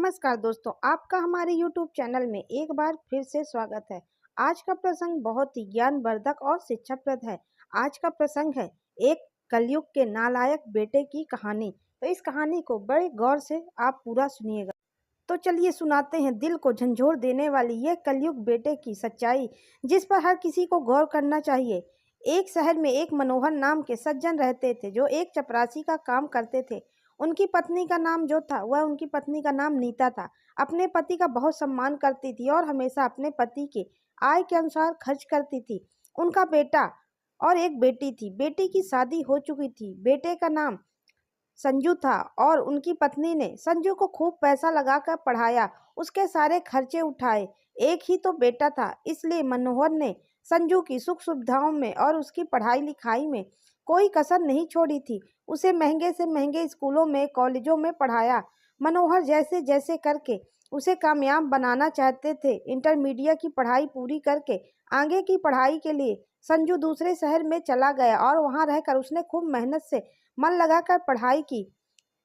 नमस्कार दोस्तों, आपका हमारे YouTube चैनल में एक बार फिर से स्वागत है। आज का प्रसंग बहुत ही ज्ञानवर्धक और शिक्षाप्रद है। आज का प्रसंग है एक कलयुग के नालायक बेटे की कहानी। तो इस कहानी को बड़े गौर से आप पूरा सुनिएगा। तो चलिए सुनाते हैं दिल को झंझोर देने वाली ये कलयुग बेटे की सच्चाई, जिस पर हर किसी को गौर करना चाहिए। एक शहर में एक मनोहर नाम के सज्जन रहते थे, जो एक चपरासी का काम करते थे। उनकी पत्नी का नाम जो था वह उनकी पत्नी का नाम नीता था। अपने पति का बहुत सम्मान करती थी और हमेशा अपने पति के आय के अनुसार खर्च करती थी। उनका बेटा और एक बेटी थी। बेटी की शादी हो चुकी थी। बेटे का नाम संजू था और उनकी पत्नी ने संजू को खूब पैसा लगाकर पढ़ाया, उसके सारे खर्चे उठाए। एक ही तो बेटा था, इसलिए मनोहर ने संजू की सुख सुविधाओं में और उसकी पढ़ाई लिखाई में कोई कसर नहीं छोड़ी थी। उसे महंगे से महंगे स्कूलों में, कॉलेजों में पढ़ाया। मनोहर जैसे जैसे करके उसे कामयाब बनाना चाहते थे। इंटरमीडिएट की पढ़ाई पूरी करके आगे की पढ़ाई के लिए संजू दूसरे शहर में चला गया और वहां रहकर उसने खूब मेहनत से मन लगाकर पढ़ाई की।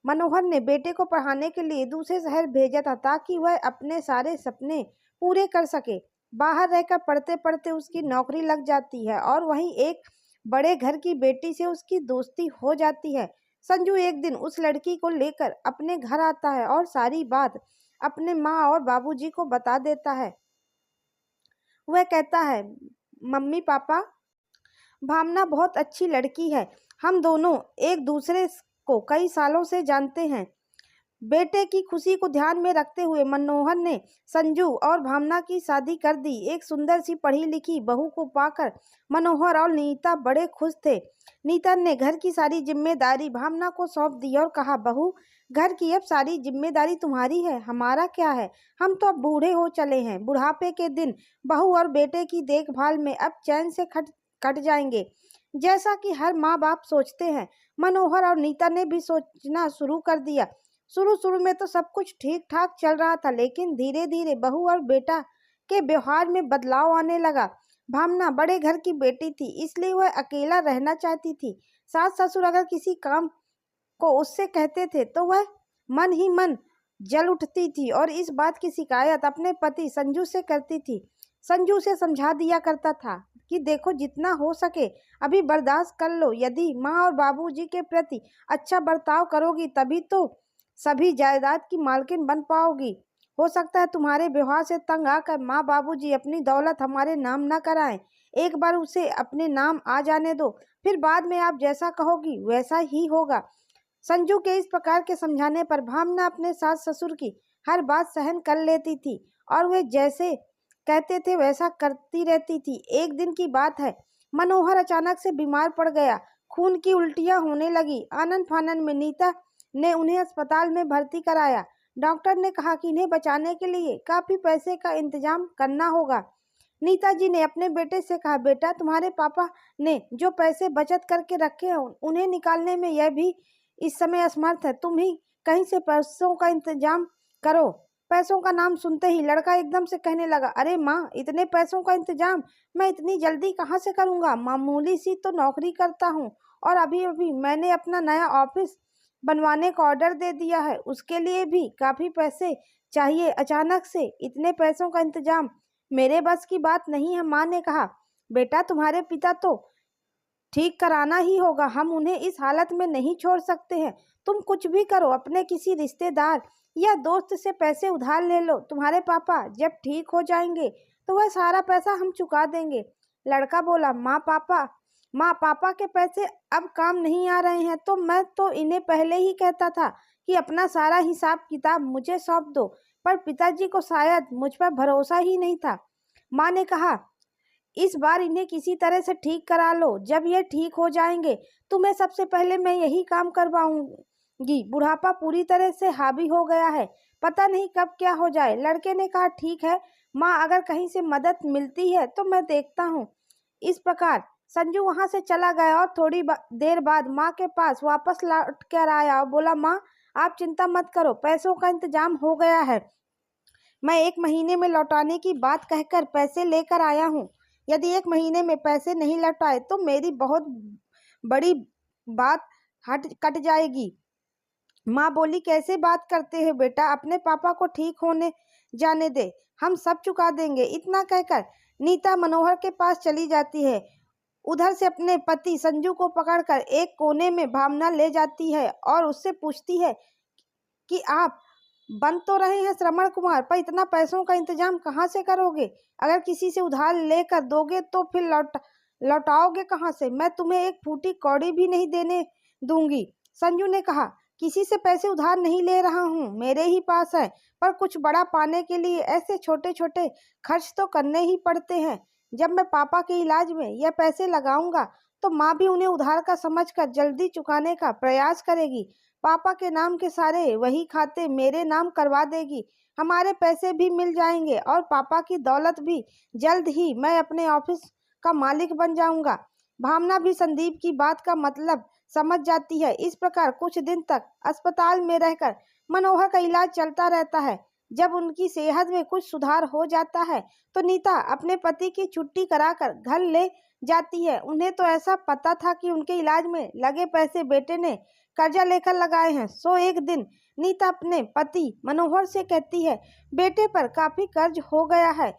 मनोहर ने बेटे को पढ़ाने के लिए दूसरे शहर भेजा था, ताकि वह अपने सारे सपने पूरे कर सके। बाहर रहकर पढ़ते पढ़ते उसकी नौकरी लग जाती है और वहीं एक बड़े घर की बेटी से उसकी दोस्ती हो जाती है। संजू एक दिन उस लड़की को लेकर अपने घर आता है और सारी बात अपने माँ और बाबूजी को बता देता है। वह कहता है, मम्मी पापा, भावना बहुत अच्छी लड़की है। हम दोनों एक दूसरे को कई सालों से जानते हैं। बेटे की खुशी को ध्यान में रखते हुए मनोहर ने संजू और भावना की शादी कर दी। एक सुंदर सी पढ़ी लिखी बहू को पाकर मनोहर और नीता बड़े खुश थे। नीता ने घर की सारी जिम्मेदारी भावना को सौंप दी और कहा, बहू, घर की अब सारी जिम्मेदारी तुम्हारी है, हमारा क्या है। हम तो अब बूढ़े हो चले हैं। बुढ़ापे के दिन बहू और बेटे की देखभाल में अब चैन से कट जाएंगे, जैसा कि हर माँ बाप सोचते हैं। मनोहर और नीता ने भी सोचना शुरू कर दिया। शुरू शुरू में तो सब कुछ ठीक ठाक चल रहा था, लेकिन धीरे धीरे बहू और बेटा के व्यवहार में बदलाव आने लगा। भावना बड़े घर की बेटी थी, इसलिए वह अकेला रहना चाहती थी। सास ससुर अगर किसी काम को उससे कहते थे तो वह मन ही मन जल उठती थी और इस बात की शिकायत अपने पति संजू से करती थी। संजू से समझा दिया करता था कि देखो, जितना हो सके अभी बर्दाश्त कर लो। यदि माँ और बाबूजी के प्रति अच्छा बर्ताव करोगी तभी तो सभी जायदाद की मालकिन बन पाओगी। हो सकता है तुम्हारे व्यवहार से तंग आकर माँ बाबूजी अपनी दौलत हमारे नाम न कराएं। एक बार उसे अपने नाम आ जाने दो, फिर बाद में आप जैसा कहोगी वैसा ही होगा। संजू के इस प्रकार के समझाने पर भावना अपने सास ससुर की हर बात सहन कर लेती थी और वे जैसे कहते थे वैसा करती रहती थी। एक दिन की बात है, मनोहर अचानक से बीमार पड़ गया। खून की उल्टियां होने लगी। आनन फानन में नीता ने उन्हें अस्पताल में भर्ती कराया। डॉक्टर ने कहा कि इन्हें बचाने के लिए काफी पैसे का इंतजाम करना होगा। नीता जी ने अपने बेटे से कहा, बेटा, तुम्हारे पापा ने जो पैसे बचत करके रखे हैं उन्हें निकालने में यह भी इस समय असमर्थ है। तुम ही कहीं से पैसों का इंतजाम करो। पैसों का नाम सुनते ही लड़का एकदम से कहने लगा, अरे माँ, इतने पैसों का इंतजाम मैं इतनी जल्दी कहाँ से करूँगा। मामूली सी तो नौकरी करता हूँ और अभी अभी मैंने अपना नया ऑफिस बनवाने का ऑर्डर दे दिया है, उसके लिए भी काफ़ी पैसे चाहिए। अचानक से इतने पैसों का इंतजाम मेरे बस की बात नहीं है। माँ ने कहा, बेटा, तुम्हारे पिता तो ठीक कराना ही होगा, हम उन्हें इस हालत में नहीं छोड़ सकते हैं। तुम कुछ भी करो, अपने किसी रिश्तेदार या दोस्त से पैसे उधार ले लो। तुम्हारे पापा जब ठीक हो जाएंगे तो वह सारा पैसा हम चुका देंगे। लड़का बोला, माँ पापा के पैसे अब काम नहीं आ रहे हैं, तो मैं तो इन्हें पहले ही कहता था कि अपना सारा हिसाब किताब मुझे सौंप दो, पर पिताजी को शायद मुझ पर भरोसा ही नहीं था। माँ ने कहा, इस बार इन्हें किसी तरह से ठीक करा लो। जब ये ठीक हो जाएंगे तुम्हें सबसे पहले मैं यही काम करवाऊंगी। बुढ़ापा पूरी तरह से हावी हो गया है, पता नहीं कब क्या हो जाए। लड़के ने कहा, ठीक है माँ, अगर कहीं से मदद मिलती है तो मैं देखता हूँ। इस प्रकार संजू वहां से चला गया और थोड़ी देर बाद माँ के पास वापस लौट कर आया और बोला, माँ, आप चिंता मत करो, पैसों का इंतजाम हो गया है। मैं 1 महीने में लौटाने की बात कहकर पैसे लेकर आया हूँ। यदि 1 महीने में पैसे नहीं लौटाए तो मेरी बहुत बड़ी बात हट कट जाएगी। माँ बोली, कैसे बात करते हैं बेटा, अपने पापा को ठीक होने जाने दे, हम सब चुका देंगे। इतना कहकर नीता मनोहर के पास चली जाती है। उधर से अपने पति संजू को पकड़कर एक कोने में भावना ले जाती है और उससे पूछती है कि आप बन तो रहे हैं श्रवण कुमार, पर इतना पैसों का इंतजाम कहाँ से करोगे? अगर किसी से उधार लेकर दोगे तो फिर लौटाओगे कहाँ से? मैं तुम्हें एक फूटी कौड़ी भी नहीं देने दूंगी। संजू ने कहा, किसी से पैसे उधार नहीं ले रहा हूँ, मेरे ही पास है, पर कुछ बड़ा पाने के लिए ऐसे छोटे छोटे खर्च तो करने ही पड़ते हैं। जब मैं पापा के इलाज में यह पैसे लगाऊंगा तो माँ भी उन्हें उधार का समझकर जल्दी चुकाने का प्रयास करेगी। पापा के नाम के सारे वही खाते मेरे नाम करवा देगी। हमारे पैसे भी मिल जाएंगे और पापा की दौलत भी जल्द ही मैं अपने ऑफिस का मालिक बन जाऊंगा। भावना भी संदीप की बात का मतलब समझ जाती है। इस प्रकार कुछ दिन तक अस्पताल में रहकर मनोहर का इलाज चलता रहता है। जब उनकी सेहत में कुछ सुधार हो जाता है तो नीता अपने पति की छुट्टी कराकर घर ले जाती है। उन्हें तो ऐसा पता था कि उनके इलाज में लगे पैसे बेटे ने कर्जा लेकर लगाए हैं। सो एक दिन नीता अपने पति मनोहर से कहती है, बेटे पर काफी कर्ज हो गया है,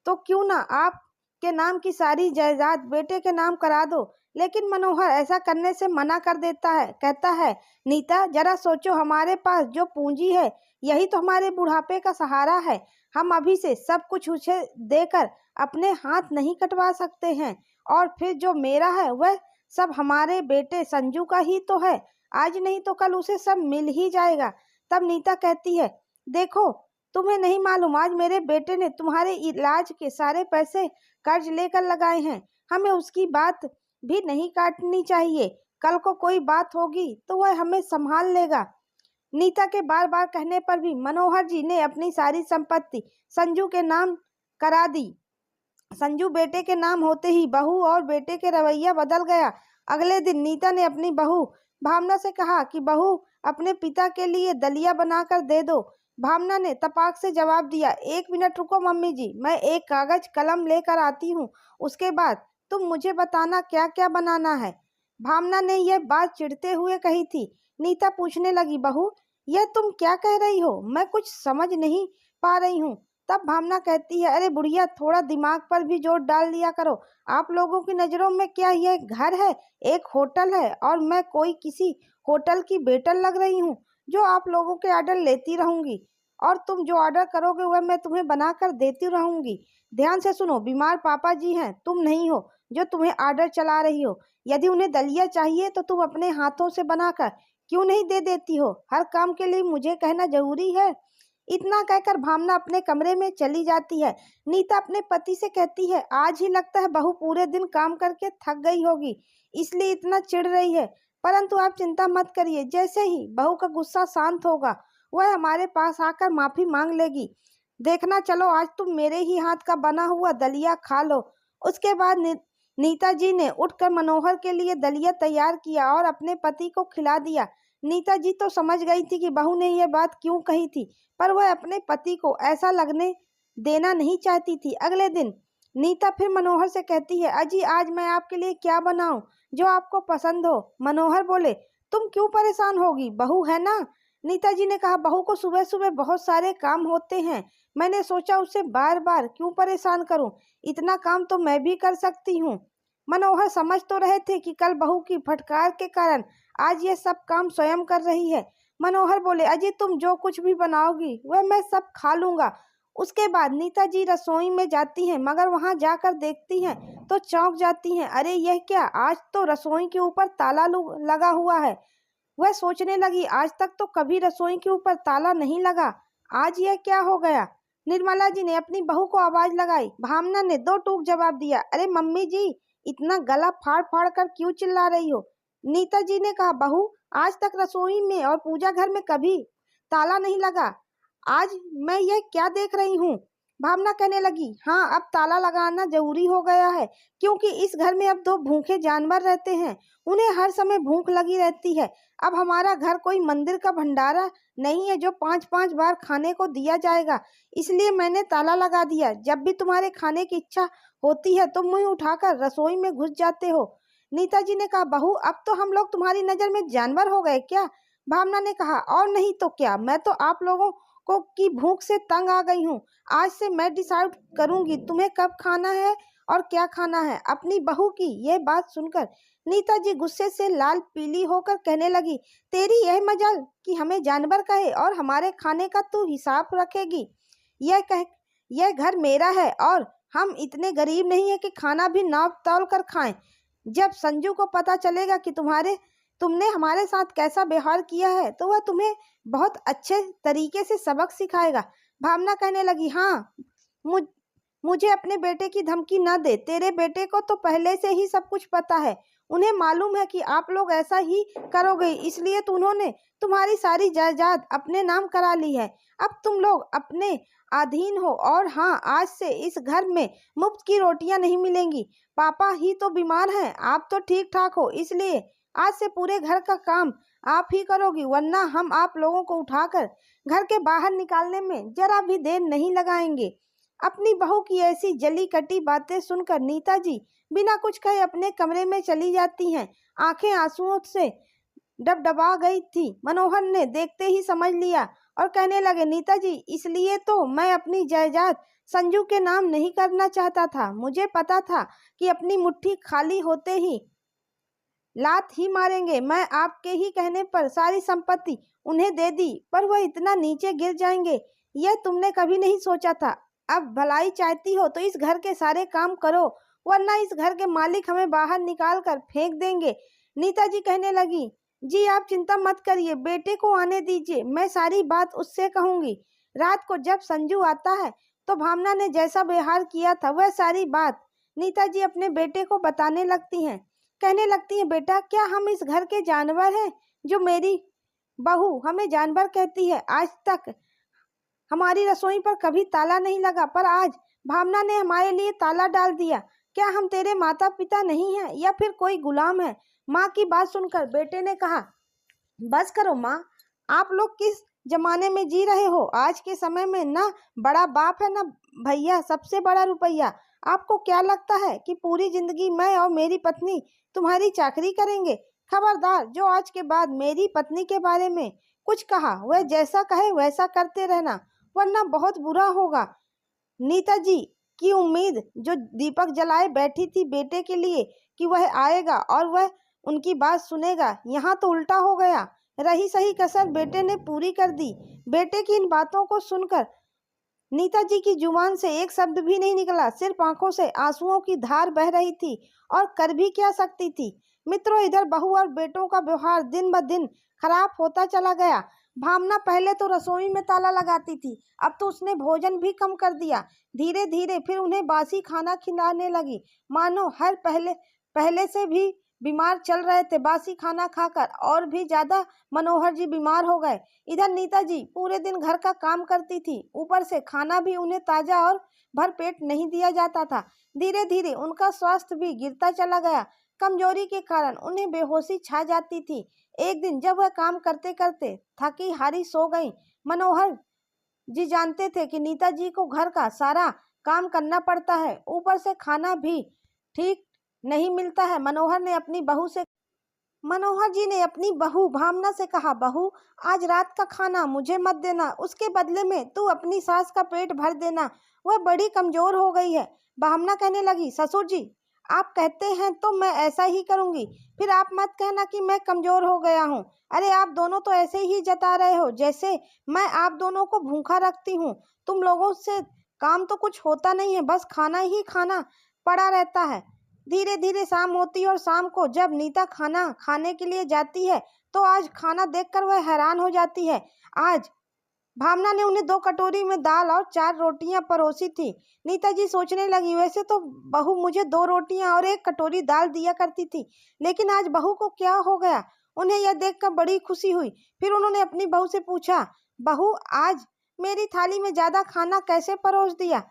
तो क्यों ना आप के नाम की सारी जायदाद बेटे के नाम करा दो। लेकिन मनोहर ऐसा करने से मना कर देता है। कहता है, नीता जरा सोचो, हमारे पास जो पूंजी है यही तो हमारे बुढ़ापे का सहारा है। हम अभी से सब कुछ उसे देकर अपने हाथ नहीं कटवा सकते हैं, और फिर जो मेरा है वह सब हमारे बेटे संजू का ही तो है। आज नहीं तो कल उसे सब मिल ही जाएगा। तब नीता कहती है, देखो तुम्हें नहीं मालूम, आज मेरे बेटे ने तुम्हारे इलाज के सारे पैसे कर्ज लेकर लगाए हैं। हमें उसकी बात भी नहीं काटनी चाहिए। कल को कोई बात होगी तो वह हमें संभाल लेगा। नीता के बार बार कहने पर भी मनोहर जी ने अपनी सारी संपत्ति संजू के नाम करा दी। संजू बेटे के नाम होते ही बहू और बेटे के रवैया बदल गया। अगले दिन नीता ने अपनी बहू भावना से कहा कि बहू अपने पिता के लिए दलिया बनाकर दे दो। भावना ने तपाक से जवाब दिया, एक मिनट रुको मम्मी जी, मैं एक कागज कलम लेकर आती हूँ, उसके बाद तुम मुझे बताना क्या क्या बनाना है। भावना ने यह बात चिढ़ते हुए कही थी। नीता पूछने लगी, बहू यह तुम क्या कह रही हो, मैं कुछ समझ नहीं पा रही हूँ। तब भावना कहती है, अरे बुढ़िया, थोड़ा दिमाग पर भी जोर डाल लिया करो। आप लोगों की नज़रों में क्या यह घर है, एक होटल है, और मैं कोई किसी होटल की वेटर लग रही हूँ जो आप लोगों के ऑर्डर लेती रहूंगी, और तुम जो ऑर्डर करोगे वह मैं तुम्हें बनाकर देती रहूंगी। ध्यान से सुनो, बीमार पापा जी हैं, तुम नहीं हो जो तुम्हें ऑर्डर चला रही हो। यदि उन्हें दलिया चाहिए तो तुम अपने हाथों से बनाकर क्यों नहीं दे देती हो? हर काम के लिए मुझे कहना जरूरी है? इतना कहकर भावना अपने कमरे में चली जाती है। नीता अपने पति से कहती है, आज ही लगता है बहू पूरे दिन काम करके थक गई होगी, इसलिए इतना चिढ़ रही है। परंतु आप चिंता मत करिए, जैसे ही बहू का गुस्सा शांत होगा वह हमारे पास आकर माफी मांग लेगी। देखना, चलो आज तुम मेरे ही हाथ का बना हुआ दलिया खा लो। उसके बाद नीता जी ने उठकर मनोहर के लिए दलिया तैयार किया और अपने पति को खिला दिया। नीता जी तो समझ गई थी कि बहू ने यह बात क्यों कही थी, पर वह अपने पति को ऐसा लगने देना नहीं चाहती थी। अगले दिन नीता फिर मनोहर से कहती है, अजी आज मैं आपके लिए क्या बनाऊं जो आपको पसंद हो? मनोहर बोले, तुम क्यों परेशान होगी, बहू है ना। नीता जी ने कहा, बहू को सुबह सुबह बहुत सारे काम होते हैं, मैंने सोचा उसे बार बार क्यों परेशान करूं, इतना काम तो मैं भी कर सकती हूँ। मनोहर समझ तो रहे थे कि कल बहू की फटकार के कारण आज ये सब काम स्वयं कर रही है। मनोहर बोले, अजी तुम जो कुछ भी बनाओगी वह मैं सब खा लूंगा। उसके बाद नीता जी रसोई में जाती हैं, मगर वहां जाकर देखती हैं तो चौंक जाती हैं। अरे यह क्या, आज तो रसोई के ऊपर ताला लगा हुआ है। वह सोचने लगी, आज तक तो कभी रसोई के ऊपर ताला नहीं लगा, आज यह क्या हो गया। निर्मला जी ने अपनी बहू को आवाज लगाई। भावना ने दो टूक जवाब दिया, अरे मम्मी जी, इतना गला फाड़ फाड़ कर क्यों चिल्ला रही हो? नीता जी ने कहा, बहू आज तक रसोई में और पूजा घर में कभी ताला नहीं लगा, आज मैं यह क्या देख रही हूँ। भावना कहने लगी, हाँ अब ताला लगाना जरूरी हो गया है, क्योंकि इस घर में अब दो भूखे जानवर रहते हैं, उन्हें हर समय भूख लगी रहती है। अब हमारा घर कोई मंदिर का भंडारा नहीं है जो 5-5 बार खाने को दिया जाएगा, इसलिए मैंने ताला लगा दिया। जब भी तुम्हारे खाने की इच्छा होती है तो मुंह उठाकर रसोई में घुस जाते हो। नीता जी ने कहा, बहू अब तो हम लोग तुम्हारी नजर में जानवर हो गए क्या? भावना ने कहा, और नहीं तो क्या, मैं तो आप लोगों को की भूख से तंग आ गई हूँ। आज से मैं डिसाइड करूंगी तुम्हें कब खाना है और क्या खाना है। अपनी बहू की यह बात सुनकर नीता जी गुस्से से लाल पीली होकर कहने लगी, तेरी यह मजाल कि हमें जानवर कहे और हमारे खाने का तू हिसाब रखेगी। यह घर मेरा है और हम इतने गरीब नहीं है कि खाना भी नाप तौल कर खाएं। जब संजू को पता चलेगा कि तुमने हमारे साथ कैसा व्यवहार किया है तो वह तुम्हें बहुत अच्छे तरीके से सबक सिखाएगा। भावना कहने लगी, हाँ, मुझ मुझे अपने बेटे की धमकी न दे। तेरे बेटे को तो पहले से ही सब कुछ पता है। उन्हें मालूम है कि आप लोग ऐसा ही करोगे, इसलिए तो उन्होंने तुम्हारी सारी जायदाद अपने नाम करा ली है। अब तुम लोग अपने अधीन हो। और हाँ, आज से इस घर में मुफ्त की रोटियां नहीं मिलेंगी। पापा ही तो बीमार हैं, आप तो ठीक ठाक हो, इसलिए आज से पूरे घर का काम आप ही करोगी, वरना हम आप लोगों को उठाकर घर के बाहर निकालने में जरा भी देर नहीं लगाएंगे। अपनी बहू की ऐसी जली कटी बातें सुनकर नीता जी बिना कुछ कहे अपने कमरे में चली जाती हैं। आंखें आंसुओं से डबडबा गई थी। मनोहर ने देखते ही समझ लिया और कहने लगे, नीता जी, इसलिए तो मैं अपनी जायदाद संजू के नाम नहीं करना चाहता था। मुझे पता था कि अपनी मुट्ठी खाली होते ही लात ही मारेंगे। मैं आपके ही कहने पर सारी संपत्ति उन्हें दे दी, पर वह इतना नीचे गिर जाएंगे यह तुमने कभी नहीं सोचा था। अब भलाई चाहती हो तो इस घर के सारे काम करो, वरना इस घर के मालिक हमें बाहर निकाल कर फेंक देंगे। नीता जी कहने लगी, जी आप चिंता मत करिए, बेटे को आने दीजिए, मैं सारी बात उससे कहूंगी। रात को जब संजू आता है तो भावना ने जैसा व्यवहार किया था वह सारी बात नीता जी अपने बेटे को बताने लगती हैं। कहने लगती है, बेटा, क्या हम इस घर के जानवर हैं जो मेरी बहू हमें जानवर कहती है? आज तक हमारी रसोई पर कभी ताला नहीं लगा, पर आज भावना ने हमारे लिए ताला डाल दिया। क्या हम तेरे माता पिता नहीं हैं या फिर कोई गुलाम है? माँ की बात सुनकर बेटे ने कहा, बस करो माँ, आप लोग किस जमाने में जी रहे हो? आज के समय में ना बड़ा बाप है ना भैया, सबसे बड़ा रुपया। आपको क्या लगता है कि पूरी जिंदगी मैं और मेरी पत्नी तुम्हारी चाकरी करेंगे? खबरदार, जो आज के बाद मेरी पत्नी के बारे में कुछ कहा वह जैसा कहे वैसा करते रहना, वरना बहुत बुरा होगा। नीता जी की उम्मीद जो दीपक जलाए बैठी थी बेटे के लिए कि वह आएगा और वह उनकी बात सुनेगा, यहाँ तो उल्टा हो गया। रही सही कसर बेटे ने पूरी कर दी। बेटे की इन बातों को सुनकर नीता जी की जुबान से एक शब्द भी नहीं निकला, सिर्फ आंखों से आंसुओं की धार बह रही थी। और कर भी क्या सकती थी? मित्रों, इधर बहू और बेटों का व्यवहार दिन ब दिन खराब होता चला गया। भावना पहले तो रसोई में ताला लगाती थी, अब तो उसने भोजन भी कम कर दिया। धीरे धीरे फिर उन्हें बासी खाना खिलाने लगी, मानो हर पहले से भी बीमार चल रहे थे। बासी खाना खाकर और भी ज्यादा मनोहर जी बीमार हो गए। इधर नीता जी पूरे दिन घर का काम करती थी, ऊपर से खाना भी उन्हें ताजा और भरपेट नहीं दिया जाता था। धीरे धीरे उनका स्वास्थ्य भी गिरता चला गया। कमजोरी के कारण उन्हें बेहोशी छा जाती थी। एक दिन जब वह काम करते करते थकी हारी सो गई। मनोहर जी जानते थे कि नीता जी को घर का सारा काम करना पड़ता है, ऊपर से खाना भी ठीक नहीं मिलता है। मनोहर जी ने अपनी बहू भावना से कहा, बहू, आज रात का खाना मुझे मत देना, उसके बदले में तू अपनी सास का पेट भर देना, वह बड़ी कमजोर हो गई है। भावना कहने लगी, ससुर जी, आप कहते हैं तो मैं ऐसा ही करूंगी, फिर आप मत कहना कि मैं कमजोर हो गया हूँ। अरे आप दोनों तो ऐसे ही जता रहे हो जैसे मैं आप दोनों को भूखा रखती हूँ। तुम लोगों से काम तो कुछ होता नहीं है, बस खाना ही खाना पड़ा रहता है। धीरे धीरे शाम होती है और शाम को जब नीता खाना खाने के लिए जाती है तो आज खाना देखकर वह हैरान हो जाती है। आज भावना ने उन्हें 2 कटोरी में दाल और 4 रोटियां परोसी थी। नीता जी सोचने लगी, वैसे तो बहू मुझे 2 रोटियां और 1 कटोरी दाल दिया करती थी, लेकिन आज बहू को क्या हो गया? उन्हें यह देखकर बड़ी खुशी हुई। फिर उन्होंने अपनी बहू से पूछा, बहू, आज मेरी थाली में ज्यादा खाना कैसे परोस दिया?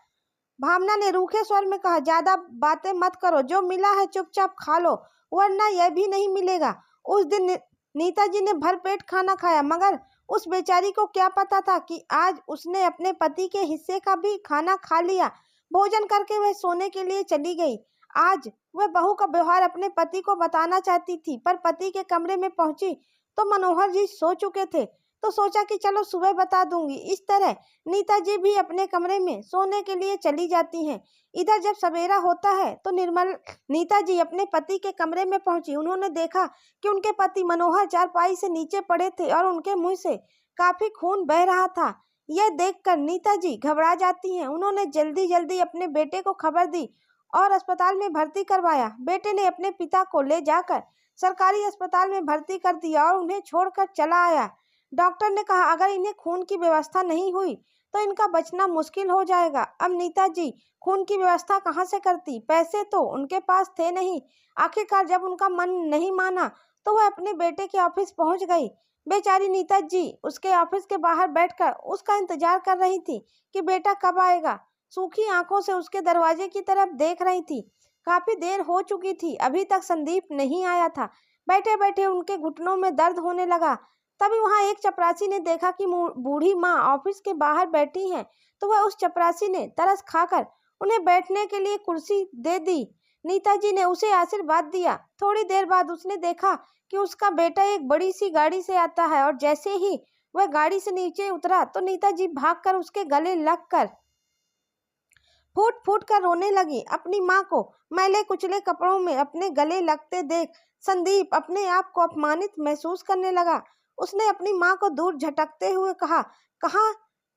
भावना ने रूखे स्वर में कहा, ज्यादा बातें मत करो, जो मिला है चुपचाप खा लो, वरना यह भी नहीं मिलेगा। उस दिन नीता जी ने भरपेट खाना खाया, मगर उस बेचारी को क्या पता था कि आज उसने अपने पति के हिस्से का भी खाना खा लिया। भोजन करके वह सोने के लिए चली गई। आज वह बहू का व्यवहार अपने पति को बताना चाहती थी, पर पति के कमरे में पहुंची तो मनोहर जी सो चुके थे, तो सोचा कि चलो सुबह बता दूंगी। इस तरह नीता जी भी अपने कमरे में सोने के लिए चली जाती हैं। इधर जब सवेरा होता है तो निर्मल नीता जी अपने पति के कमरे में पहुंची। उन्होंने देखा कि उनके पति मनोहर चारपाई से नीचे पड़े थे और उनके मुंह से काफी खून बह रहा था। यह देखकर नीता जी घबरा जाती हैं। उन्होंने जल्दी जल्दी अपने बेटे को खबर दी और अस्पताल में भर्ती करवाया। बेटे ने अपने पिता को ले जाकर सरकारी अस्पताल में भर्ती कर दिया और उन्हें छोड़कर चला आया। डॉक्टर ने कहा अगर इन्हें खून की व्यवस्था नहीं हुई तो इनका बचना मुश्किल हो जाएगा। अब नीता जी खून की व्यवस्था कहाँ से करती? पैसे तो उनके पास थे नहीं। आखिरकार जब उनका मन नहीं माना तो वह अपने बेटे के ऑफिस पहुंच गई। बेचारी नीता जी उसके ऑफिस के बाहर बैठकर उसका इंतजार कर रही थी कि बेटा कब आएगा। सूखी आंखों से उसके दरवाजे की तरफ देख रही थी। काफी देर हो चुकी थी, अभी तक संदीप नहीं आया था। बैठे बैठे उनके घुटनों में दर्द होने लगा। तभी वहां एक चपरासी ने देखा कि बूढ़ी माँ ऑफिस के बाहर बैठी हैं, तो वह उस चपरासी ने तरस खाकर उन्हें बैठने के लिए कुर्सी दे दी। नीता जी ने उसे आशीर्वाद दिया। थोड़ी देर बाद उसने देखा कि उसका बेटा एक बड़ी सी गाड़ी से आता है और जैसे ही वह गाड़ी से नीचे उतरा तो नीता जी भागकर उसके गले लगकर फूट फूट कर रोने लगी। अपनी माँ को मैले कुचले कपड़ों में अपने गले लगते देख संदीप अपने आप को अपमानित महसूस करने लगा। उसने अपनी माँ को दूर झटकते हुए कहा, कहाँ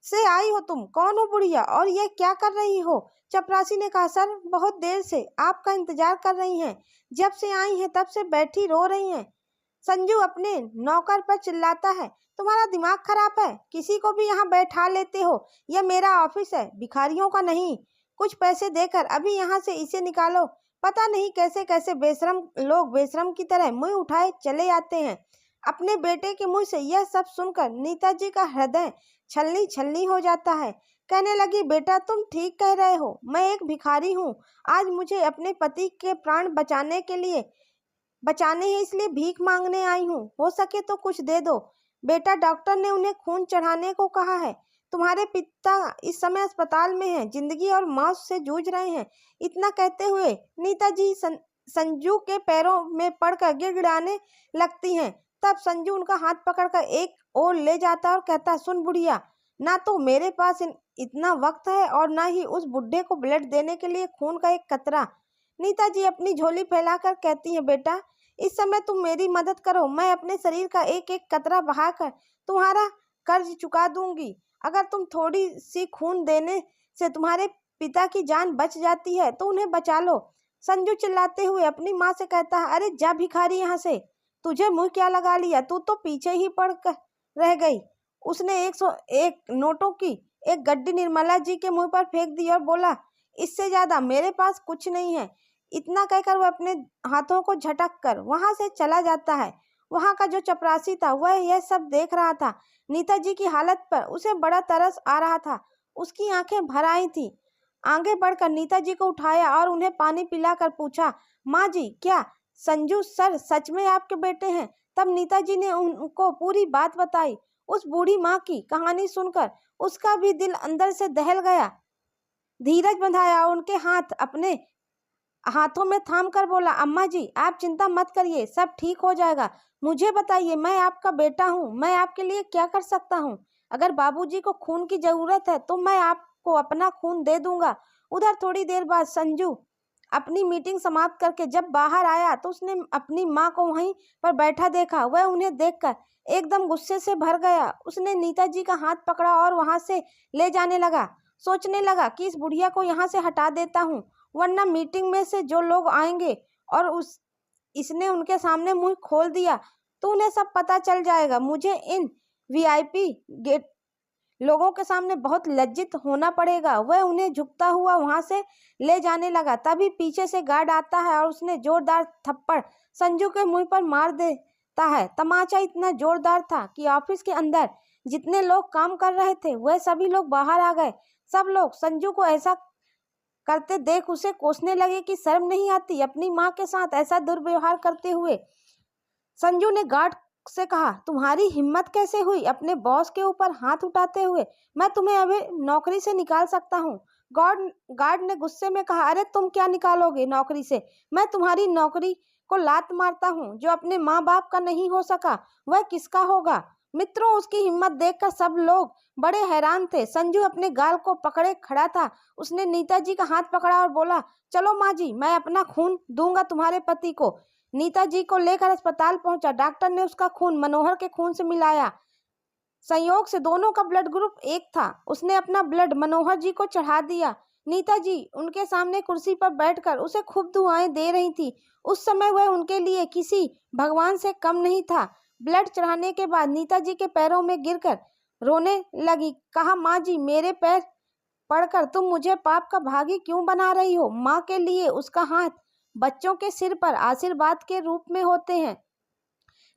से आई हो तुम? कौन हो बुढ़िया और ये क्या कर रही हो? चपरासी ने कहा, सर बहुत देर से आपका इंतजार कर रही हैं। जब से आई हैं तब से बैठी रो रही हैं। संजू अपने नौकर पर चिल्लाता है, तुम्हारा दिमाग खराब है? किसी को भी यहाँ बैठा लेते हो? यह मेरा ऑफिस है, भिखारियों का नहीं। कुछ पैसे देकर अभी यहाँ से इसे निकालो। पता नहीं कैसे कैसे बेशरम लोग बेशरम की तरह मुंह उठाए चले आते हैं। अपने बेटे के मुंह से यह सब सुनकर नीता जी का हृदय छलनी छलनी हो जाता है। कहने लगी, बेटा तुम ठीक कह रहे हो, मैं एक भिखारी हूँ। आज मुझे अपने पति के प्राण बचाने ही इसलिए भीख मांगने आई हूँ। हो सके तो कुछ दे दो। बेटा डॉक्टर ने उन्हें खून चढ़ाने को कहा है। तुम्हारे पिता इस समय अस्पताल में हैं, जिंदगी और मौत से जूझ रहे हैं। इतना कहते हुए नीता जी संजू के पैरों में पड़कर गिड़गिड़ाने लगती हैं। तब संजू उनका हाथ पकड़कर एक ओर ले जाता और कहता, सुन बुढ़िया, ना तो मेरे पास इतना वक्त है और ना ही उस बुढ़े को ब्लड देने के लिए खून का एक कतरा। नीता जी अपनी झोली फैलाकर कहती हैं, बेटा इस समय तुम मेरी मदद करो, मैं अपने शरीर का एक एक कतरा बहाकर तुम्हारा कर्ज चुका दूंगी। अगर तुम थोड़ी सी खून देने से तुम्हारे पिता की जान बच जाती है तो उन्हें बचा लो। संजू चिल्लाते हुए अपनी माँ से कहता है, अरे जा भिखारी यहाँ से, तुझे मुंह क्या लगा लिया? तू तो पीछे ही पड़ कर रह गई। उसने 101 नोटों की एक गड्डी निर्मला जी के मुंह पर फेंक दी और बोला, इससे ज्यादा मेरे पास कुछ नहीं है। इतना कहकर वह अपने हाथों को झटक कर वहां से चला जाता है। वहां का जो चपरासी था वह यह सब देख रहा था। नीता जी की हालत पर उसे बड़ा तरस आ रहा था। उसकी आंखें भर आई थी। आगे बढ़कर नीता जी को उठाया और उन्हें पानी पिलाकर पूछा, माँ जी क्या संजू सर सच में आपके बेटे हैं? तब नीता जी ने उनको पूरी बात बताई। उस बूढ़ी माँ की कहानी सुनकर उसका भी दिल अंदर से दहल गया। धीरज बंधाया और उनके हाथ अपने हाथों में थाम कर बोला, अम्मा जी आप चिंता मत करिए, सब ठीक हो जाएगा। मुझे बताइए, मैं आपका बेटा हूँ, मैं आपके लिए क्या कर सकता हूँ? अगर बाबूजी को खून की जरूरत है तो मैं आपको अपना खून दे दूंगा। उधर थोड़ी देर बाद संजू अपनी मीटिंग समाप्त करके जब बाहर आया तो उसने अपनी माँ को वहीं पर बैठा देखा। वह उन्हें देखकर एकदम गुस्से से भर गया। उसने नीता जी का हाथ पकड़ा और वहां से ले जाने लगा। सोचने लगा कि इस बुढ़िया को यहाँ से हटा देता हूँ, वरना मीटिंग में से जो लोग आएंगे और इसने उनके सामने मुंह खोल दिया तो उन्हें सब पता चल जाएगा। मुझे इन वीआईपी गेट लोगों के सामने बहुत लज्जित होना पड़ेगा। वह उन्हें झुकता हुआ वहां से ले जाने लगा। तभी पीछे से गार्ड आता है और उसने जोरदार थप्पड़ संजू के मुंह पर मार देता है। तमाचा इतना जोरदार था कि ऑफिस के अंदर जितने लोग काम कर रहे थे वह सभी लोग बाहर आ गए। सब लोग संजू को ऐसा करते देख उसे कोसने लगे कि शर्म नहीं आती अपनी माँ के साथ ऐसा दुर्व्यवहार करते हुए। संजू ने गार्ड से कहा, तुम्हारी हिम्मत कैसे हुई अपने बॉस के ऊपर हाथ उठाते हुए? मैं तुम्हें अभी नौकरी से निकाल सकता हूँ। गार्ड ने गुस्से में कहा, अरे तुम क्या निकालोगे नौकरी से? मैं तुम्हारी नौकरी को लात मारता हूँ। जो अपने माँ बाप का नहीं हो सका वह किसका होगा। मित्रों, उसकी हिम्मत देखकर सब लोग बड़े हैरान थे। संजू अपने गाल को पकड़े खड़ा था। उसने नीता जी का हाथ पकड़ा और बोला, चलो माँ जी, मैं अपना खून दूंगा तुम्हारे पति को। नीता जी को लेकर अस्पताल पहुंचा। डॉक्टर ने उसका खून मनोहर के खून से मिलाया। संयोग से दोनों का ब्लड ग्रुप एक था। उसने अपना ब्लड मनोहर जी को चढ़ा दिया। नीता जी उनके सामने कुर्सी पर बैठकर उसे खूब दुआएं दे रही थी। उस समय वह उनके लिए किसी भगवान से कम नहीं था। ब्लड चढ़ाने के बाद नीता जी के पैरों में गिरकर रोने लगी। कहा, माँ जी, मेरे पैर पड़कर तुम मुझे पाप का भागी क्यों बना रही हो। माँ के लिए उसका हाथ बच्चों के सिर पर आशीर्वाद के रूप में होते हैं।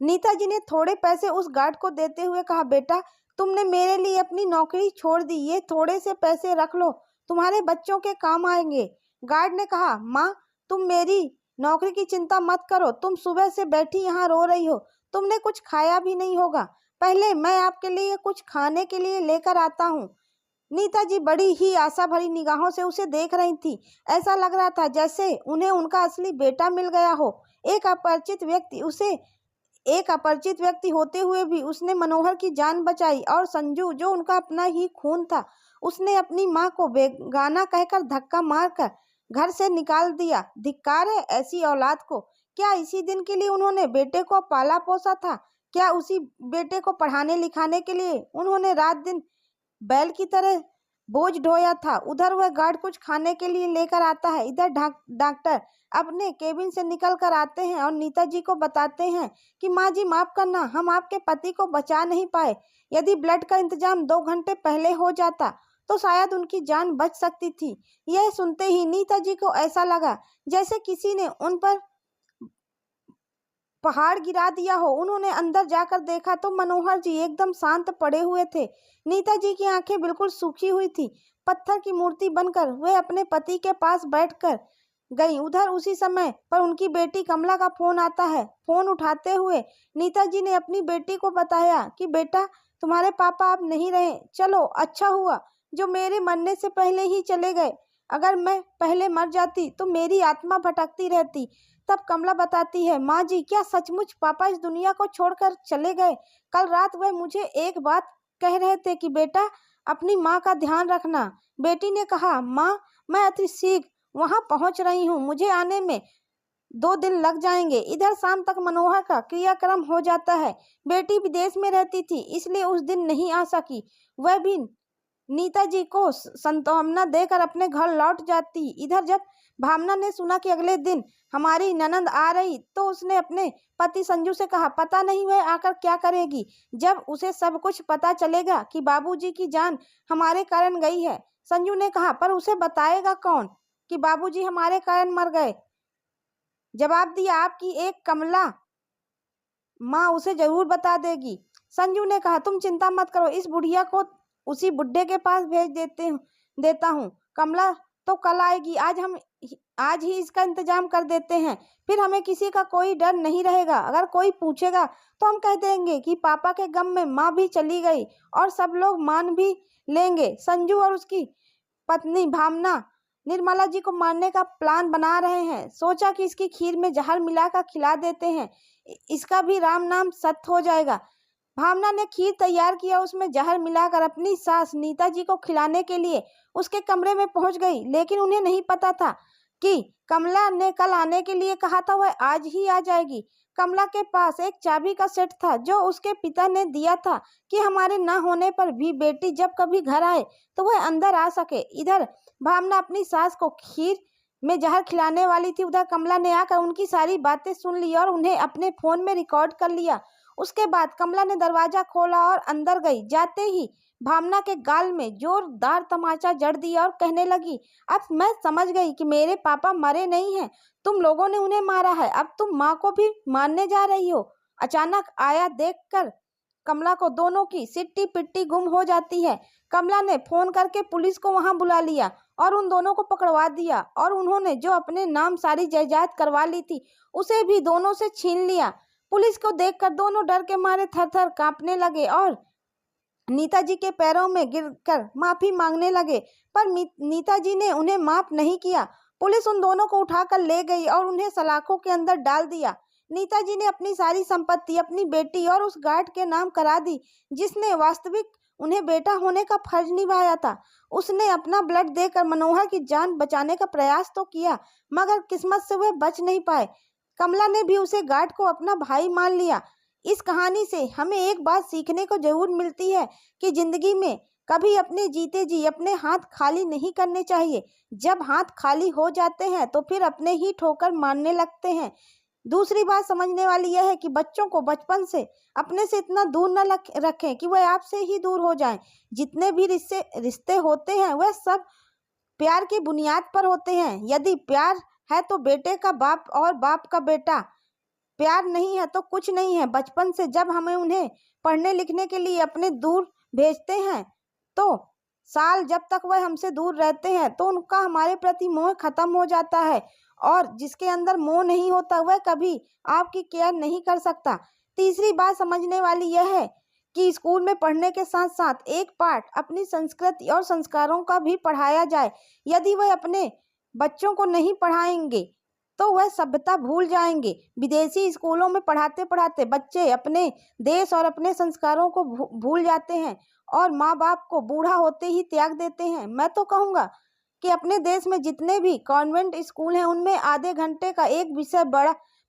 नीता जी ने थोड़े पैसे उस गार्ड को देते हुए कहा, बेटा, तुमने मेरे लिए अपनी नौकरी छोड़ दी, ये थोड़े से पैसे रख लो, तुम्हारे बच्चों के काम आएंगे। गार्ड ने कहा, माँ, तुम मेरी नौकरी की चिंता मत करो। तुम सुबह से बैठी यहाँ रो रही हो, तुमने कुछ खाया भी नहीं होगा। पहले मैं आपके लिए कुछ खाने के लिए लेकर आता हूँ। नीता जी बड़ी ही आशा भरी निगाहों से उसे देख रही थी। ऐसा लग रहा था जैसे उन्हें उनका असली बेटा मिल गया हो। एक अपरिचित व्यक्ति होते हुए भी उसने मनोहर की जान बचाई। और संजू, जो उनका अपना ही खून था, उसने अपनी माँ को बेगाना कहकर धक्का मारकर घर से निकाल दिया। धिक्कार है ऐसी औलाद को। क्या इसी दिन के लिए उन्होंने बेटे को पाला पोसा था? क्या उसी बेटे को पढ़ाने लिखाने के लिए उन्होंने रात दिन बैल की तरह बोझ ढोया था? उधर वह गार्ड कुछ खाने के लिए लेकर आता है। इधर डॉक्टर अपने केबिन से निकल कर आते हैं और नीता जी को बताते हैं कि माँ जी, माफ करना, हम आपके पति को बचा नहीं पाए। यदि ब्लड का इंतजाम 2 घंटे पहले हो जाता तो शायद उनकी जान बच सकती थी। यह सुनते ही नीता जी को ऐसा लगा जैसे किसी ने उन पर पहाड़ गिरा दिया हो। उन्होंने अंदर जाकर देखा तो मनोहर जी एकदम शांत पड़े हुए थे। नीता जी की आंखें बिल्कुल सूखी हुई थी। पत्थर की मूर्ति बनकर वे अपने पति के पास बैठकर गई। उधर उसी समय पर उनकी बेटी कमला का फोन आता है। फोन उठाते हुए नीता जी ने अपनी बेटी को बताया कि बेटा, तुम्हारे पापा अब नहीं रहे। चलो, अच्छा हुआ जो मेरे मरने से पहले ही चले गए। अगर मैं पहले मर जाती तो मेरी आत्मा भटकती रहती। तब कमला बताती है, माँ जी, क्या सचमुच पापा इस दुनिया को छोड़कर चले गए? कल रात वह मुझे एक बात कह रहे थे कि बेटा, अपनी माँ का ध्यान रखना। बेटी ने कहा, माँ, मैं अति शीघ्र वहां पहुंच रही हूँ, मुझे आने में 2 दिन लग जाएंगे। इधर शाम तक मनोहर का क्रियाक्रम हो जाता है। बेटी विदेश में रहती थी, इसलिए उस दिन नहीं आ सकी। वह भी नीता जी को सांत्वना देकर अपने घर लौट जाती। इधर जब भावना ने सुना कि अगले दिन हमारी ननंद आ रही तो उसने अपने पति संजू से कहा, पता नहीं वह आकर क्या करेगी जब उसे सब कुछ पता चलेगा कि बाबूजी की जान हमारे कारण गई है। संजू ने कहा, पर उसे बताएगा कौन कि बाबूजी हमारे कारण मर गए? जवाब दिया, आपकी एक कमला माँ उसे जरूर बता देगी। संजू ने कहा, तुम चिंता मत करो, इस बुढ़िया को उसी बुड्ढे के पास भेज देता हूँ। कमला तो कल आएगी, आज ही इसका इंतजाम कर देते हैं, फिर हमें किसी का कोई डर नहीं रहेगा। अगर कोई पूछेगा तो हम कह देंगे कि पापा के गम में माँ भी चली गई, और सब लोग मान भी लेंगे। संजू और उसकी पत्नी भावना निर्मला जी को मारने का प्लान बना रहे हैं। सोचा कि इसकी खीर में जहर मिलाकर खिला देते हैं, इसका भी राम नाम सत्य हो जाएगा। भावना ने खीर तैयार किया, उसमें जहर मिलाकर अपनी सास नीता जी को खिलाने के लिए उसके कमरे में पहुंच गई। लेकिन उन्हें नहीं पता था कि कमला ने कल आने के लिए कहा था, वह आज ही आ जाएगी। कमला के पास एक चाबी का सेट था जो उसके पिता ने दिया था कि हमारे न होने पर भी बेटी जब कभी घर आए तो वह अंदर आ सके। इधर भावना अपनी सास को खीर में जहर खिलाने वाली थी, उधर कमला ने आकर उनकी सारी बातें सुन ली और उन्हें अपने फोन में रिकॉर्ड कर लिया। उसके बाद कमला ने दरवाजा खोला और अंदर गई। जाते ही भावना के गाल में जोरदार तमाचा जड़ दिया और कहने लगी, अब मैं समझ गई कि मेरे पापा मरे नहीं हैं, तुम लोगों ने उन्हें मारा है। अब तुम माँ को भी मारने जा रही हो। अचानक आया देखकर कमला को दोनों की सिट्टी पिट्टी गुम हो जाती है। कमला ने फोन करके पुलिस को वहां बुला लिया और उन दोनों को पकड़वा दिया, और उन्होंने जो अपने नाम सारी जायदाद करवा ली थी उसे भी दोनों से छीन लिया। पुलिस को देखकर दोनों डर के मारे थर-थर कांपने लगे और नीता जी के पैरों में गिरकर माफी मांगने लगे, पर नीता जी ने उन्हें माफ नहीं किया। पुलिस उन दोनों को उठाकर ले गई और उन्हें सलाखों के अंदर डाल दिया। नीता जी ने अपनी सारी संपत्ति अपनी बेटी और उस गार्ड के नाम करा दी जिसने वास्तविक उन्हें बेटा होने का फर्ज निभाया था। उसने अपना ब्लड देकर मनोहर की जान बचाने का प्रयास तो किया, मगर किस्मत से वह बच नहीं पाए। कमला ने भी उसे गार्ड को अपना भाई मान लिया। इस कहानी से हमें एक बात सीखने को जरूर मिलती है कि जिंदगी में कभी अपने जीते जी अपने हाथ खाली नहीं करने चाहिए। जब हाथ खाली हो जाते हैं तो फिर अपने ही ठोकर मारने लगते हैं। दूसरी बात समझने वाली यह है कि बच्चों को बचपन से अपने से इतना दूर न रखें कि वह आपसे ही दूर हो जाएं। जितने भी रिश्ते होते हैं वह सब प्यार की बुनियाद पर होते हैं। यदि प्यार है तो बेटे का बाप और बाप का बेटा, प्यार नहीं है तो कुछ नहीं है। बचपन से जब हमें उन्हें पढ़ने लिखने के लिए अपने दूर भेजते हैं तो साल जब तक वह हमसे दूर रहते हैं तो उनका हमारे प्रति मोह खत्म हो जाता है, और जिसके अंदर मोह नहीं होता वह कभी आपकी केयर नहीं कर सकता। तीसरी बात समझने वाली यह है कि स्कूल में पढ़ने के साथ साथ एक पार्ट अपनी संस्कृति और संस्कारों का भी पढ़ाया जाए। यदि वह अपने बच्चों को नहीं पढ़ाएंगे तो वह सभ्यता भूल जाएंगे। विदेशी स्कूलों में पढ़ाते पढ़ाते बच्चे अपने देश और अपने संस्कारों को भूल जाते हैं और माँ बाप को बूढ़ा होते ही त्याग देते हैं। मैं तो कहूँगा कि अपने देश में जितने भी कॉन्वेंट स्कूल हैं उनमें आधे घंटे का एक विषय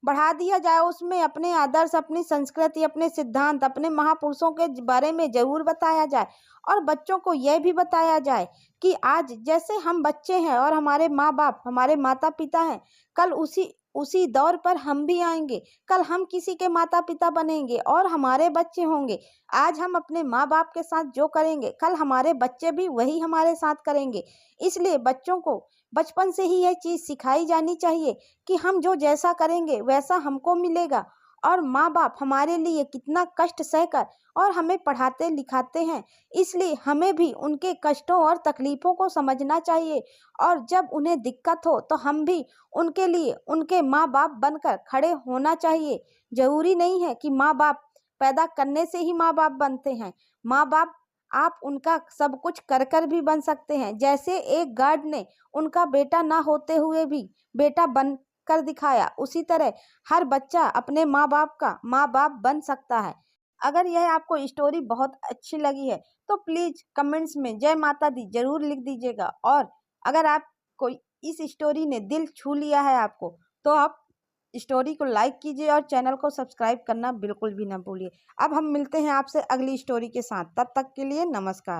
बढ़ा दिया जाए। उसमें अपने आदर्श, अपनी संस्कृति, अपने सिद्धांत, अपने महापुरुषों के बारे में जरूर बताया जाए और बच्चों को यह भी बताया जाए कि आज जैसे हम बच्चे हैं और हमारे माँ बाप हमारे माता पिता हैं, कल उसी दौर पर हम भी आएंगे। कल हम किसी के माता पिता बनेंगे और हमारे बच्चे होंगे। आज हम अपने माँ बाप के साथ जो करेंगे कल हमारे बच्चे भी वही हमारे साथ करेंगे। इसलिए बच्चों को बचपन से ही यह चीज़ सिखाई जानी चाहिए कि हम जो जैसा करेंगे वैसा हमको मिलेगा, और माँ बाप हमारे लिए कितना कष्ट सहकर और हमें पढ़ाते लिखाते हैं, इसलिए हमें भी उनके कष्टों और तकलीफ़ों को समझना चाहिए। और जब उन्हें दिक्कत हो तो हम भी उनके लिए उनके माँ बाप बनकर खड़े होना चाहिए। ज़रूरी नहीं है कि माँ बाप पैदा करने से ही माँ बाप बनते हैं। माँ बाप आप उनका सब कुछ कर कर भी बन सकते हैं। जैसे एक गार्ड ने उनका बेटा ना होते हुए भी बेटा बन कर दिखाया, उसी तरह हर बच्चा अपने माँ बाप का माँ बाप बन सकता है। अगर यह आपको स्टोरी बहुत अच्छी लगी है तो प्लीज़ कमेंट्स में जय माता दी जरूर लिख दीजिएगा, और अगर आपको इस स्टोरी ने दिल छू लिया है आपको, तो आप स्टोरी को लाइक कीजिए और चैनल को सब्सक्राइब करना बिल्कुल भी ना भूलिए। अब हम मिलते हैं आपसे अगली स्टोरी के साथ, तब तक के लिए नमस्कार।